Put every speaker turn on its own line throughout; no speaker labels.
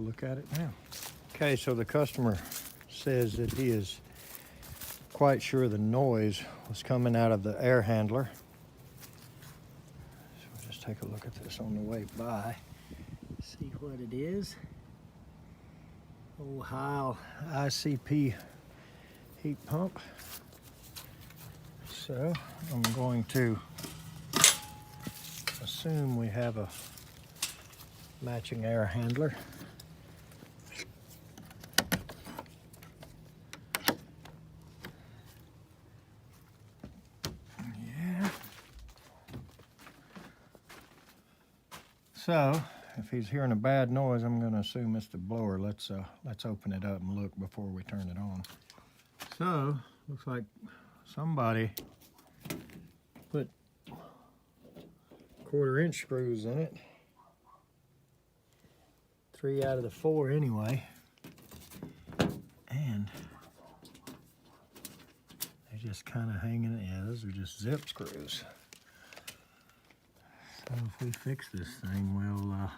Look at it now. Okay, so the customer says that he is quite sure the noise was coming out of the air handler. So we'll just take a look at this on the way by. See what it is. Old Heil ICP heat pump. So I'm going to assume we have a matching air handler. So, if he's hearing a bad noise, I'm going to assume it's the blower. Let's open it up and look before we turn it on. So, looks like somebody put 1/4-inch screws in it. 3 out of the 4 anyway. And they're just kind of hanging. Yeah, those are just zip screws. So if we fix this thing, we'll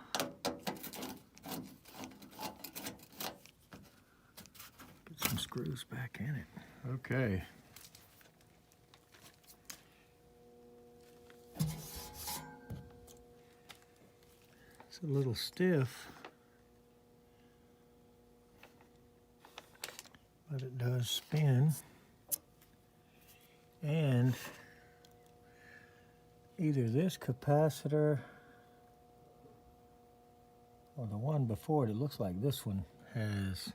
get some screws back in it. Okay. It's a little stiff, but it does spin. And either this capacitor or the one before it looks like this one has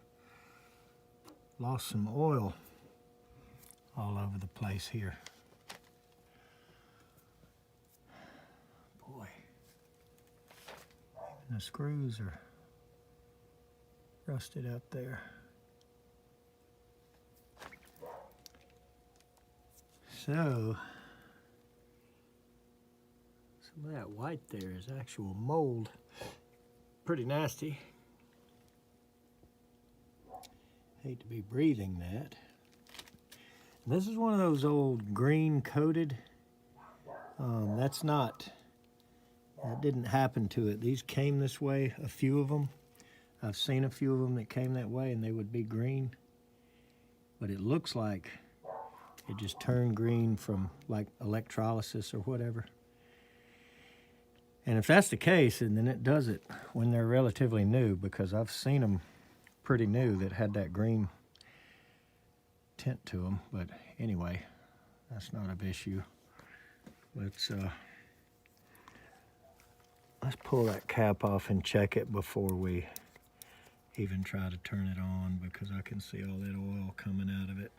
lost some oil all over the place here. Boy, even the screws are rusted up there. So some of that white there is actual mold. Pretty nasty. Hate to be breathing that. And this is one of those old green coated. That didn't happen to it. These came this way, a few of them. I've seen a few of them that came that way and they would be green. But it looks like it just turned green from like electrolysis or whatever. And if that's the case, and then it does it when they're relatively new, because I've seen them pretty new that had that green tint to them. But anyway, that's not an issue. Let's pull that cap off and check it before we even try to turn it on, because I can see all that oil coming out of it.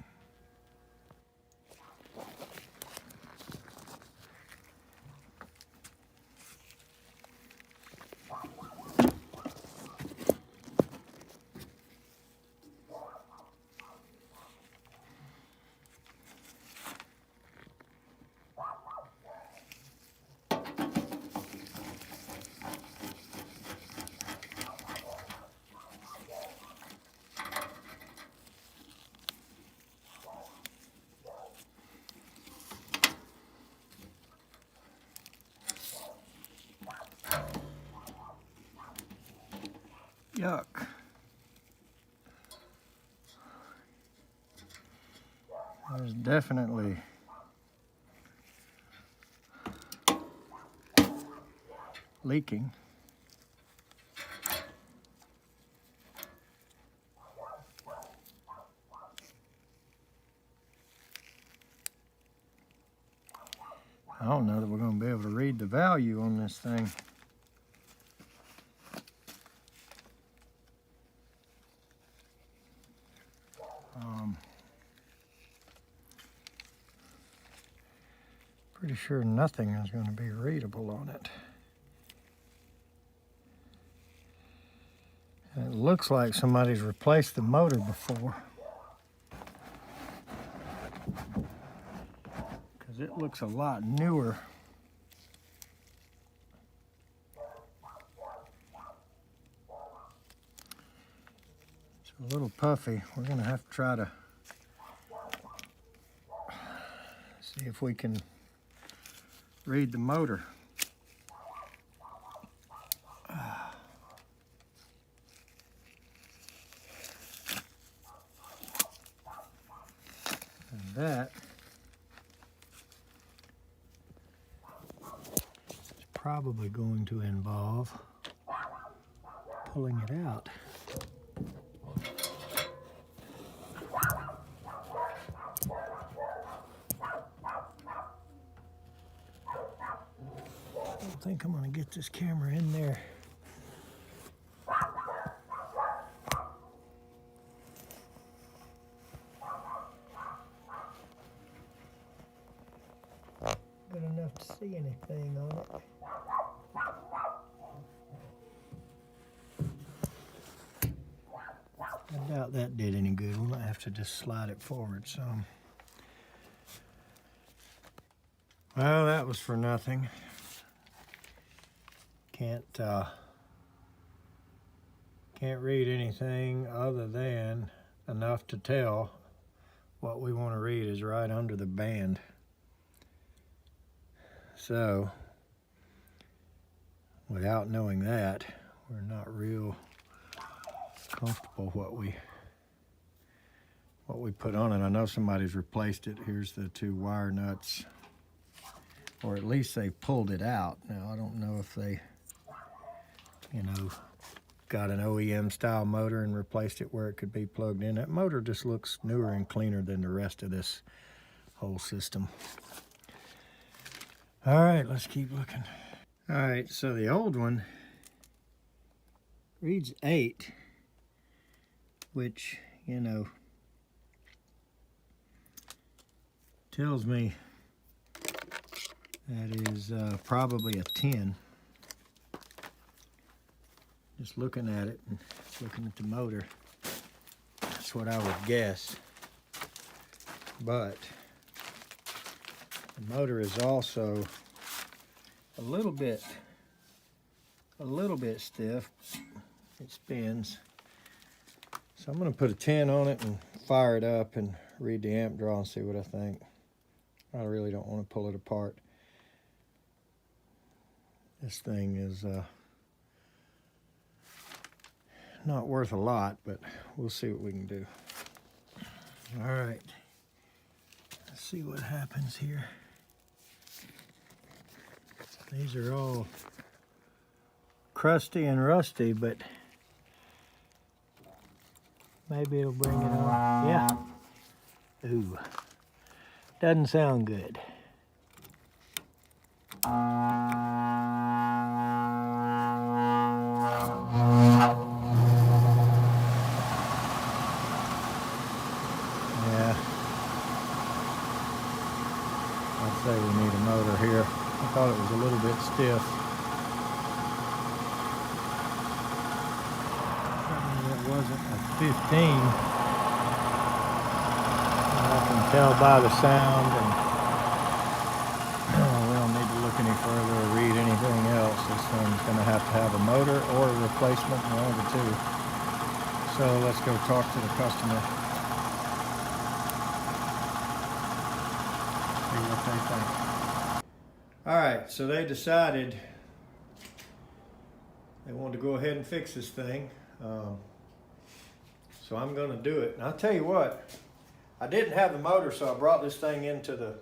Yuck. There's definitely leaking. I don't know that we're going to be able to read the value on this thing. Pretty sure nothing is going to be readable on it. And it looks like somebody's replaced the motor before, because it looks a lot newer. It's a little puffy. We're going to have to try to see if we can read the motor. that is probably going to involve pulling it out. I don't think I'm going to get this camera in there. Good enough to see anything on it. I doubt that did any good. We might have to just slide it forward some. Well, that was for nothing. Can't read anything other than enough to tell what we want to read is right under the band. So, without knowing that, we're not real comfortable what we put on it. I know somebody's replaced it. Here's the two wire nuts, or at least they pulled it out. Now I don't know if they, you know, got an OEM style motor and replaced it where it could be plugged in. That motor just looks newer and cleaner than the rest of this whole system. All right, let's keep looking. All right, so the old one reads 8, which, you know, tells me that is probably a 10. Just looking at it and looking at the motor, that's what I would guess. But the motor is also a little bit stiff. It spins. So I'm going to put a 10 on it and fire it up and read the amp draw and see what I think. I really don't want to pull it apart. This thing is not worth a lot, but we'll see what we can do. All right, let's see what happens here. These are all crusty and rusty, but maybe it'll bring it on. Yeah. Ooh, doesn't sound good. Yeah. I'd say we need a motor here. I thought it was a little bit stiff. It wasn't a 15. I can tell by the sound, and we don't need to look any further or read anything else. This thing's going to have a motor or a replacement, one of the two. So let's go talk to the customer. See what they think. All right, so they decided they wanted to go ahead and fix this thing. So I'm going to do it. And I'll tell you what, I didn't have the motor, so I brought this thing into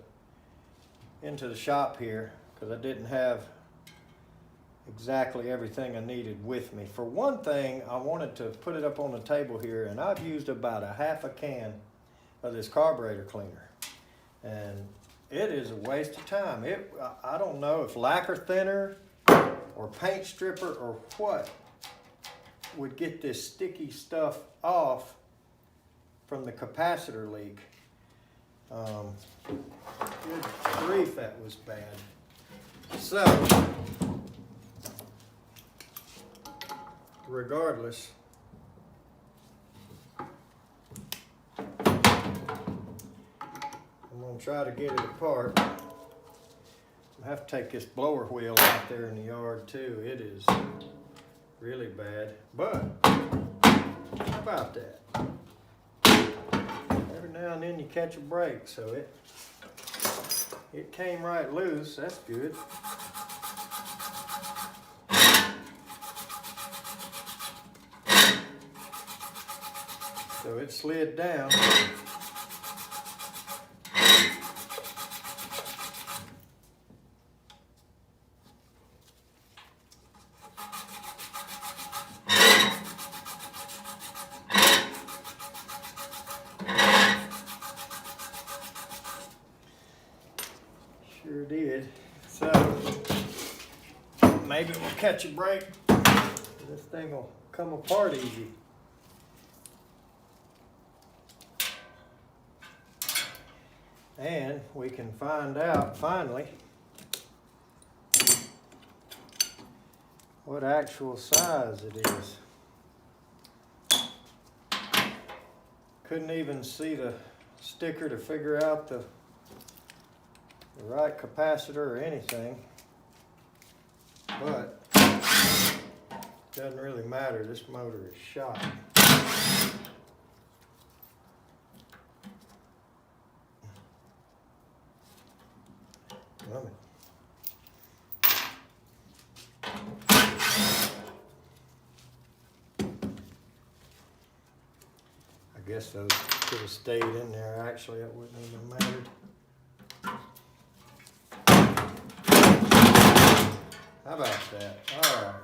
the shop here because I didn't have exactly everything I needed with me. For one thing, I wanted to put it up on the table here, and I've used about a half a can of this carburetor cleaner. And it is a waste of time. I don't know if lacquer thinner or paint stripper or what would get this sticky stuff off from the capacitor leak. Good grief, that was bad. So, regardless, I'm gonna try to get it apart. I have to take this blower wheel out there in the yard too. It is really bad, but how about that? Every now and then you catch a break, so it came right loose. That's good. So it slid down. maybe we'll catch a break. This thing will come apart easy. And we can find out finally what actual size it is. Couldn't even see the sticker to figure out the right capacitor or anything, but doesn't really matter. This motor is shot. Love it. I guess those could have stayed in there. Actually, it wouldn't even mattered. How about that? All right.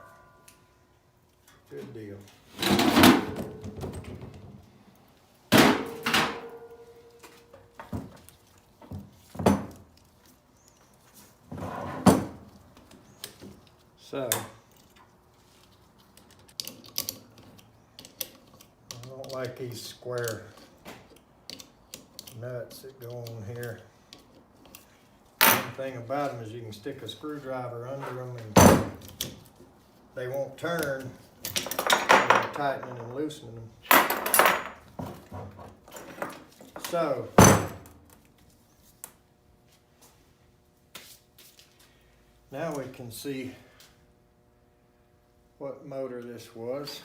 Good deal. So, I don't like these square nuts that go on here. One thing about them is you can stick a screwdriver under them and they won't turn when you're tightening and loosening them. So, now we can see what motor this was.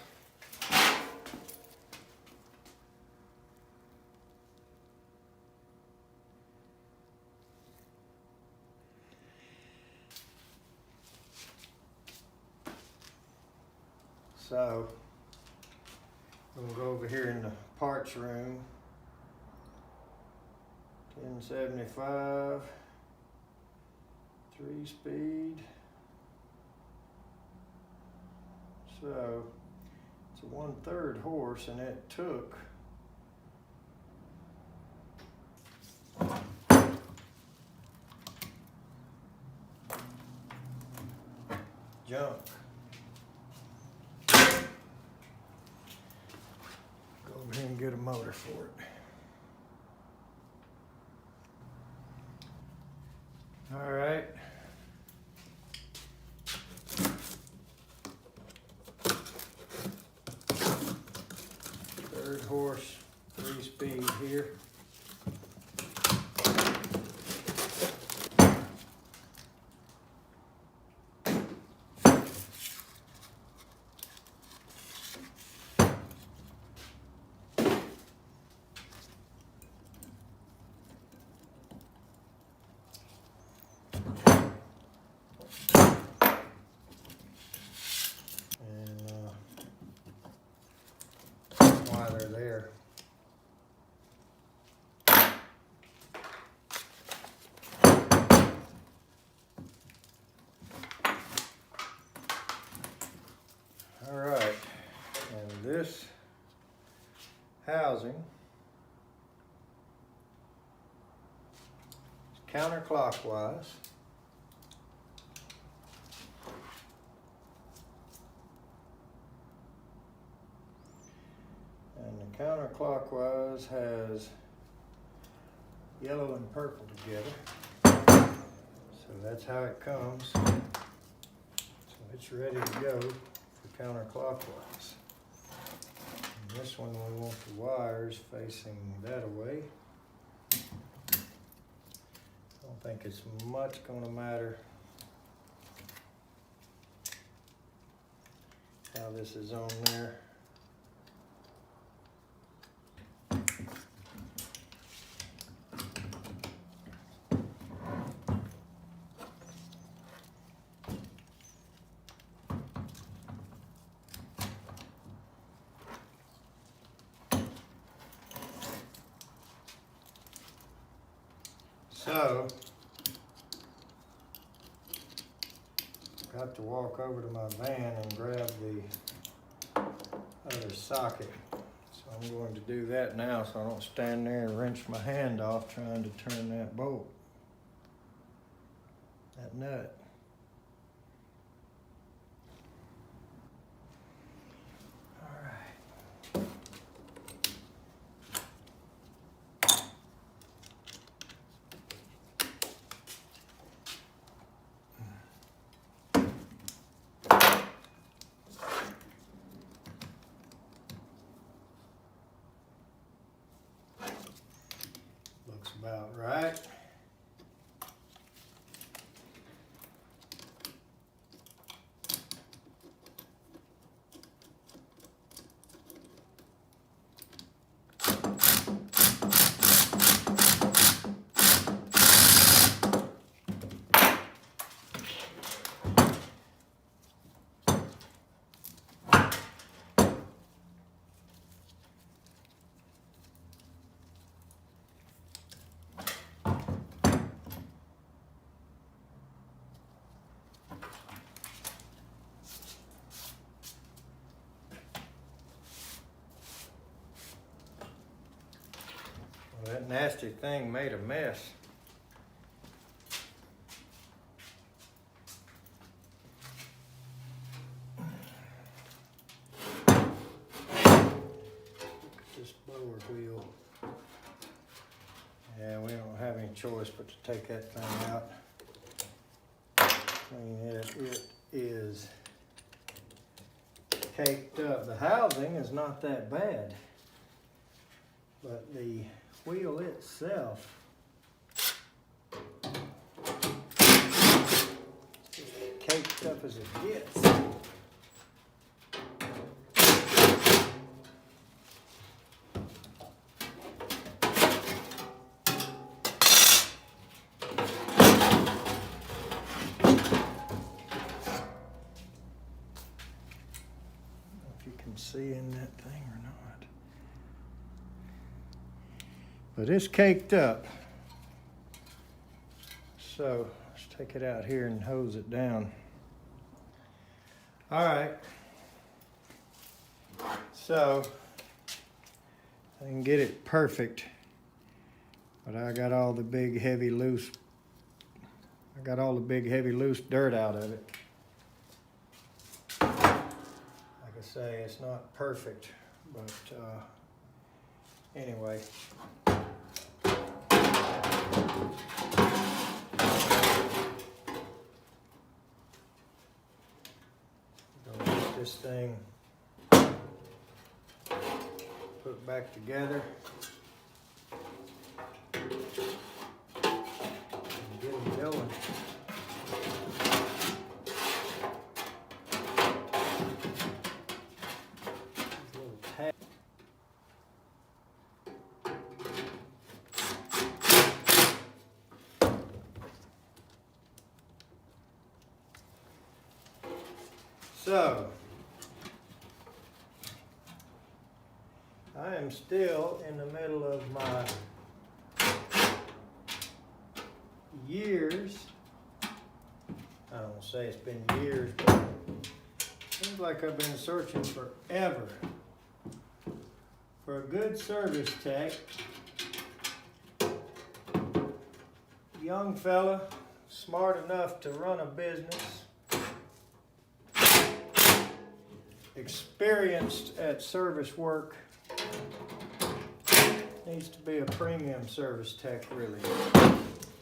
So, we'll go over here in the parts room. 1075, 3-speed. So, it's a 1/3 horse, and it took junk. Go over here and get a motor for it. All right. Third horse, 3-speed here. Why they're there. All right, and this housing is counterclockwise. And the counterclockwise has yellow and purple together. So that's how it comes. So it's ready to go for counterclockwise. And this one we want the wires facing that away. I don't think it's much going to matter how this is on there. So, got to walk over to my van and grab the other socket. So I'm going to do that now so I don't stand there and wrench my hand off trying to turn that bolt, that nut. That nasty thing made a mess. This blower wheel. Yeah, we don't have any choice but to take that thing out. I mean, it is caked up. The housing is not that bad, but the wheel itself is caked up as it gets. See in that thing or not, but it's caked up, so let's take it out here and hose it down. All right, so I can get it perfect, but I got all the big heavy loose dirt out of it. Say it's not perfect, but anyway. Gonna get this thing put back together and get them going. So, I am still in the middle of my years. I don't say it's been years, but it seems like I've been searching forever for a good service tech. Young fella, smart enough to run a business. Experienced at service work, needs to be a premium service tech really.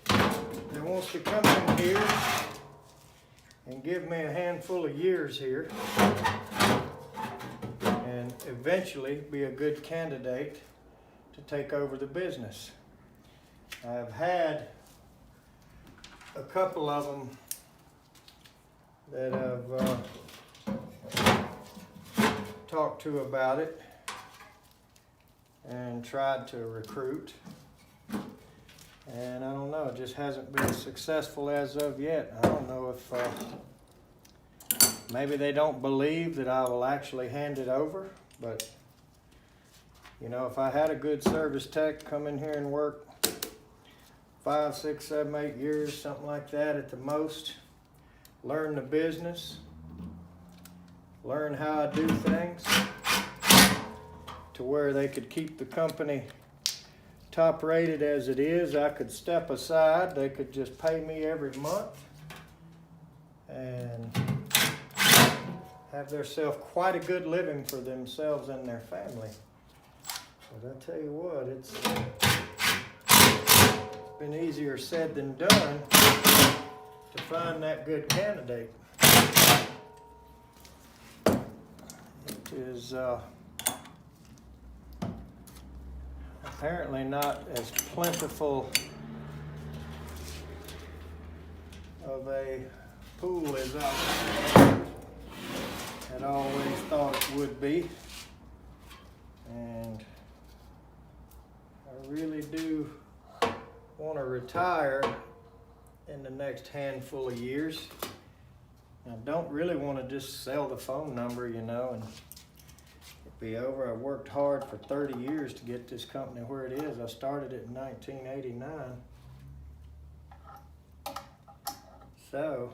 That wants to come in here and give me a handful of years here and eventually be a good candidate to take over the business. I've had a couple of them that I've talked to about it and tried to recruit, and I don't know, it just hasn't been successful as of yet. I don't know if maybe they don't believe that I will actually hand it over, but you know, if I had a good service tech come in here and work 5, 6, 7, 8 years, something like that at the most, learn the business, learn how I do things to where they could keep the company top rated as it is. I could step aside. They could just pay me every month and have themselves quite a good living for themselves and their family. But I tell you what, it's been easier said than done to find that good candidate. Is apparently not as plentiful of a pool as I had always thought it would be, and I really do want to retire in the next handful of years. I don't really want to just sell the phone number, you know, and be over. I worked hard for 30 years to get this company where it is. I started it in 1989. So,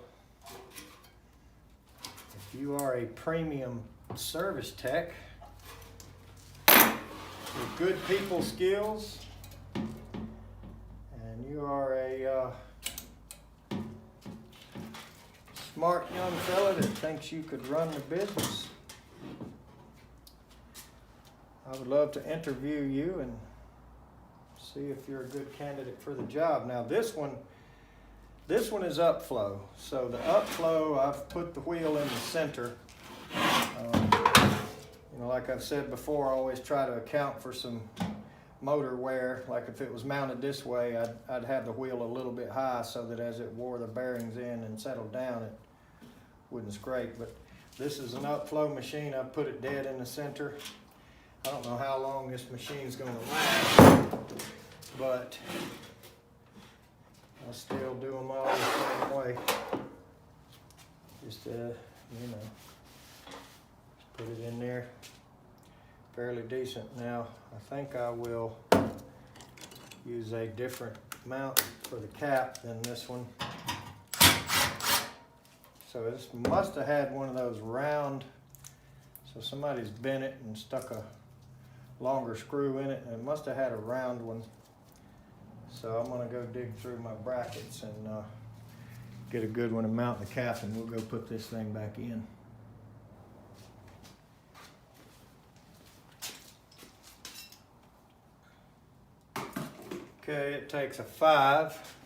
if you are a premium service tech with good people skills, you are a smart young fella that thinks you could run the business, I would love to interview you and see if you're a good candidate for the job. Now this one is upflow. So the upflow, I've put the wheel in the center. You know, like I've said before, I always try to account for some motor wear. Like if it was mounted this way, I'd have the wheel a little bit high so that as it wore the bearings in and settled down, it wouldn't scrape. But this is an upflow machine. I put it dead in the center. I don't know how long this machine's gonna last, but I still do them all the same way. Just, you know, just put it in there fairly decent. Now, I think I will use a different mount for the cap than this one. So this must have had one of those round, so somebody's bent it and stuck a longer screw in it, and it must have had a round one. So I'm gonna go dig through my brackets and get a good one and mount the cap, and we'll go put this thing back in. Okay, it takes a 5.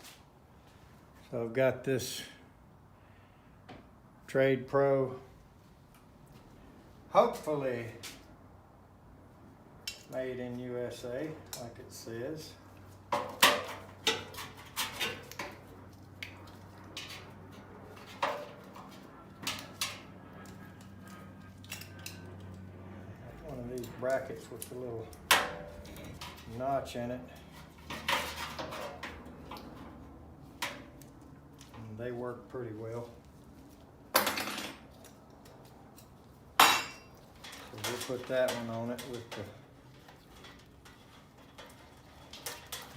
So I've got this Trade Pro, hopefully made in USA, like it says. One of these brackets with a little notch in it. And they work pretty well. So we'll put that one on it with the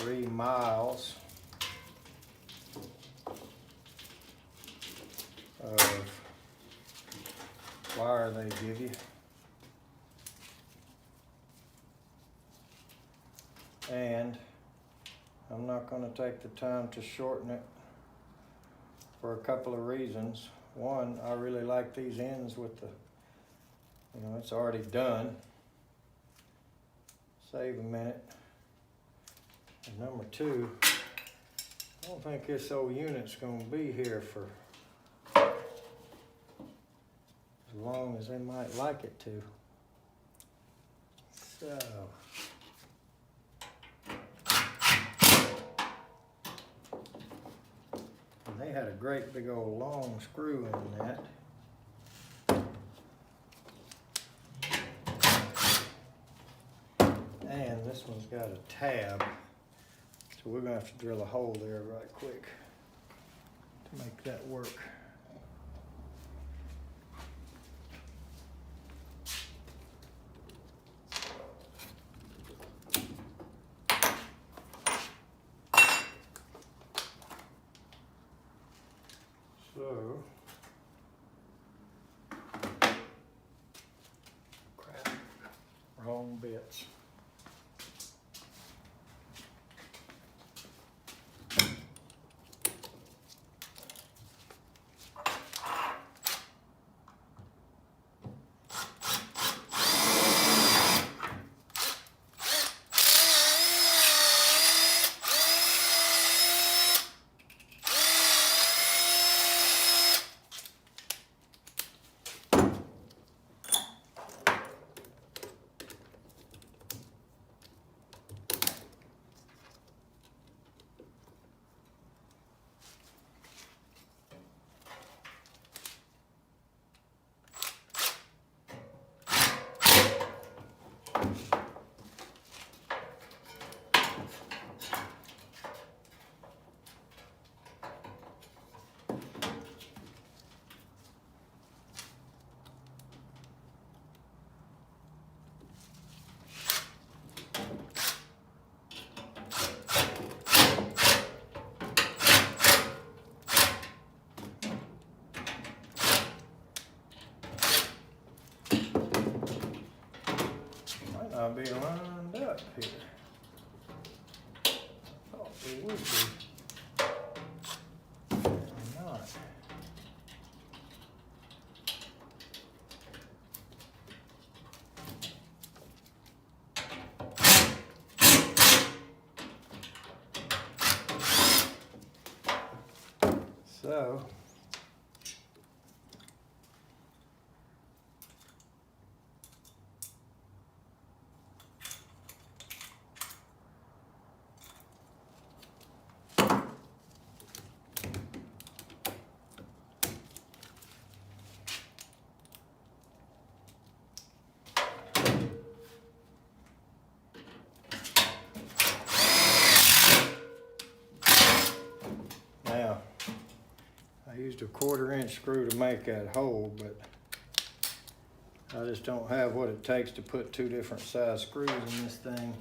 3 miles of wire they give you. And I'm not going to take the time to shorten it for a couple of reasons. One, I really like these ends with the, you know, it's already done. Save a minute. And number 2, I don't think this old unit's going to be here for as long as they might like it to. So, and they had a great big old long screw in that. And this one's got a tab. So we're gonna have to drill a hole there right quick to make that work. So, crap, wrong bits. I'll be lined up here. I thought we would be. So now, I used a 1/4-inch screw to make that hole, but I just don't have what it takes to put 2 different size screws in this thing.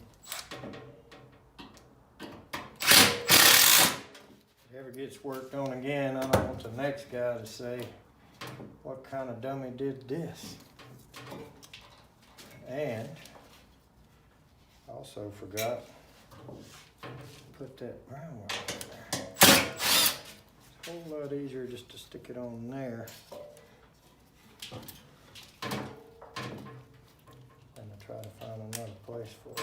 If it ever gets worked on again, I don't want the next guy to say, what kind of dummy did this? And also forgot to put that groundwork in there. It's a whole lot easier just to stick it on there than to try to find another place for it.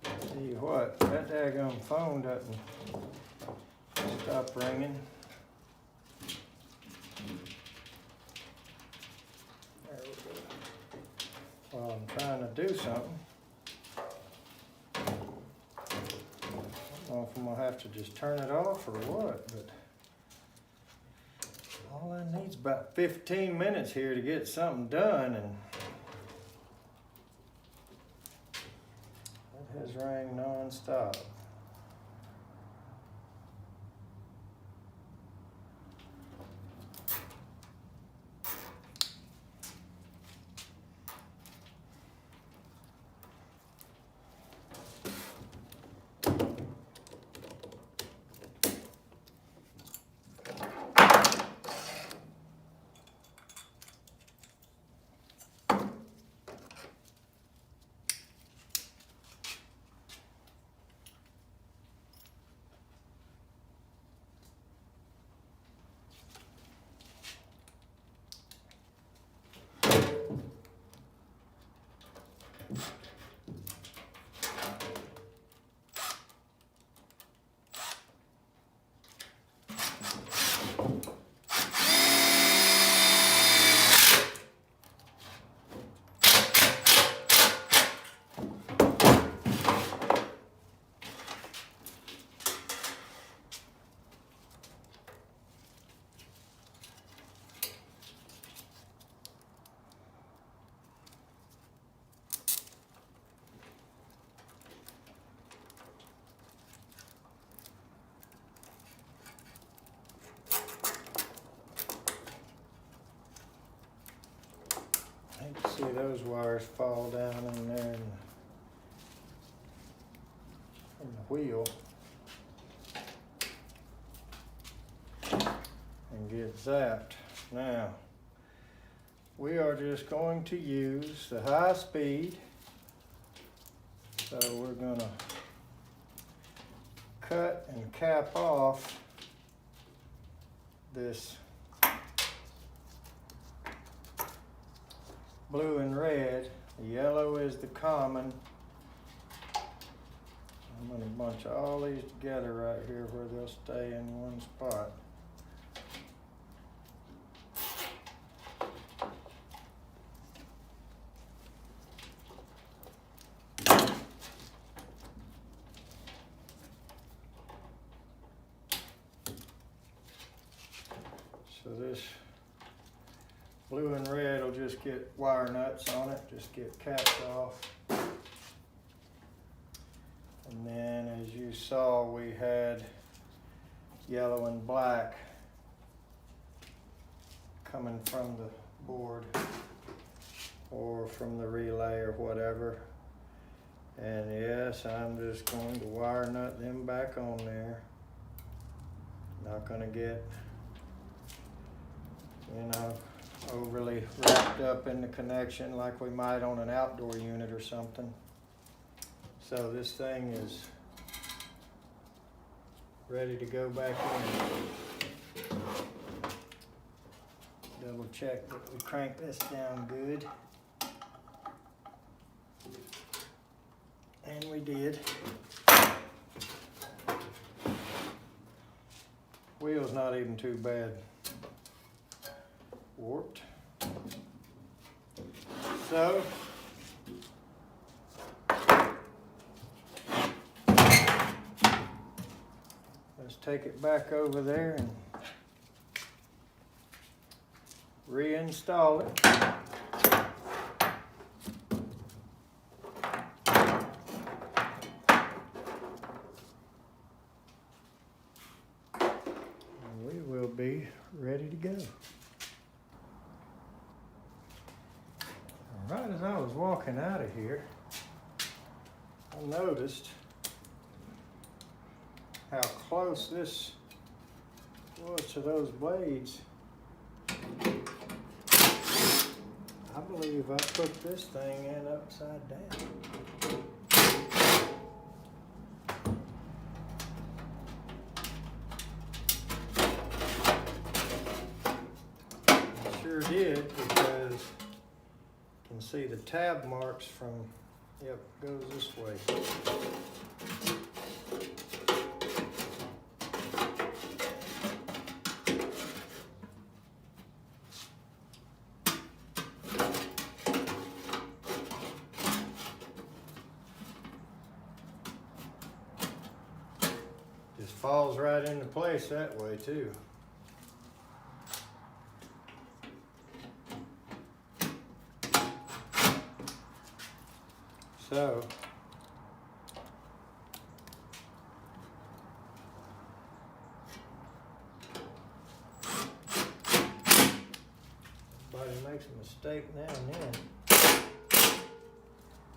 Tell you what, that daggone phone doesn't stop ringing. There we go. While I'm trying to do something, I don't know if I'm gonna have to just turn it off or what, but all I need is about 15 minutes here to get something done, and it has rang non-stop. I hate to see those wires fall down in there from the wheel and get zapped. Now, we are just going to use the high speed. So we're gonna cut and cap off this blue and red. The yellow is the common. I'm gonna bunch all these together right here where they'll stay in one spot. So this blue and red will just get wire nuts on it, just get capped off. And then as you saw, we had yellow and black coming from the board or from the relay or whatever. And yes, I'm just going to wire nut them back on there. Not gonna get, overly wrapped up in the connection like we might on an outdoor unit or something. So this thing is ready to go back in. Double check that we crank this down good. we did. Wheel's not even too bad warped. So let's take it back over there and reinstall it. And we will be ready to go. Right as I was walking out of here, I noticed how close this was to those blades. I believe I put this thing in upside down. I sure did, because you can see the tab marks from, yep, goes this way. Just falls right into place that way too. So everybody makes a mistake now and then.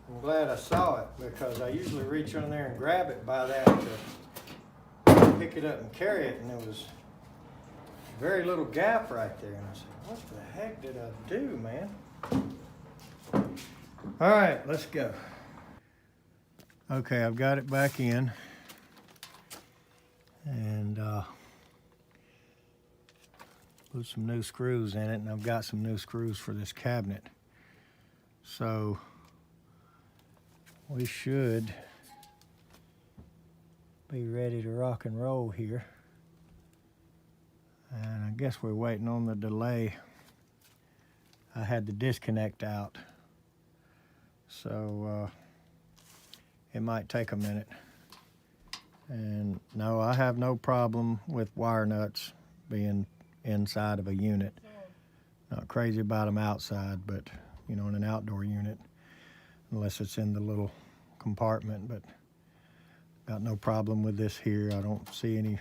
I'm glad I saw it, because I usually reach on there and grab it by that to pick it up and carry it, and there was very little gap right there. And I said, what the heck did I do, man? All right, let's go. Okay, I've got it back in, and put some new screws in it, and I've got some new screws for this cabinet. So we should be ready to rock and roll here. And I guess we're waiting on the delay. I had the disconnect out, so it might take a minute. And no, I have no problem with wire nuts being inside of a unit. Not crazy about them outside, but you know, in an outdoor unit, unless it's in the little compartment. But got no problem with this here. I don't see any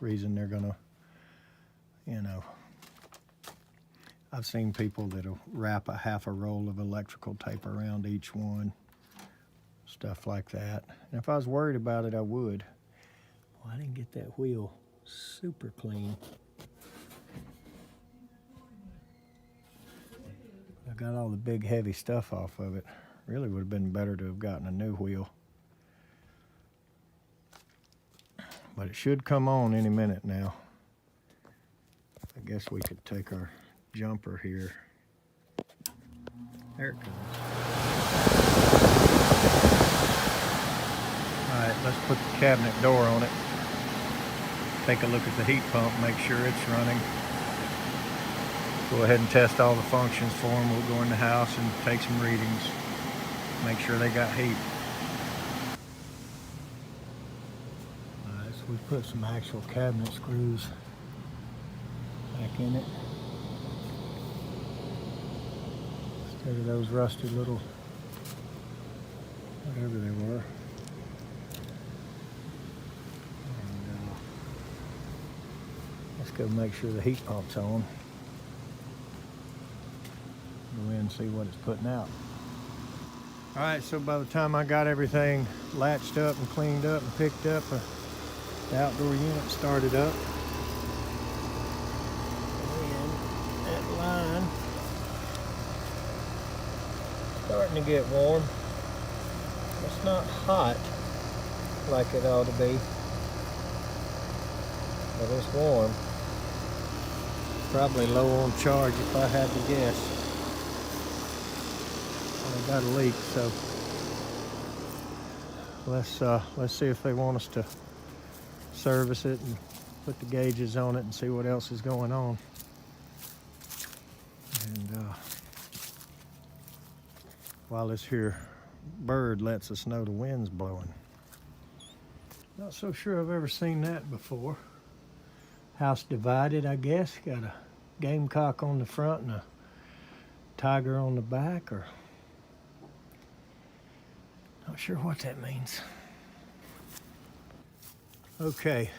reason they're gonna, you know, I've seen people that'll wrap a half a roll of electrical tape around each one, stuff like that. And if I was worried about it, I would. Well, I didn't get that wheel super clean. I got all the big heavy stuff off of it. Really would have been better to have gotten a new wheel. But it should come on any minute now. I guess we could take our jumper here. There it comes. All right, let's put the cabinet door on it. Take a look at the heat pump, make sure it's running. Go ahead and test all the functions for them. We'll go in the house and take some readings. Make sure they got heat. All right, so we put some actual cabinet screws back in it, instead of those rusty little, whatever they were. And let's go make sure the heat pump's on. Go in and see what it's putting out. All right, so by the time I got everything latched up and cleaned up and picked up, the outdoor unit started up. And that line starting to get warm. It's not hot like it ought to be, but it's warm. Probably low on charge if I had to guess. I got a leak, so Let's see if they want us to service it and put the gauges on it and see what else is going on. And while this here bird lets us know the wind's blowing. Not so sure I've ever seen that before. House divided, I guess. Got a gamecock on the front and a tiger on the back, or not sure what that means. Okay.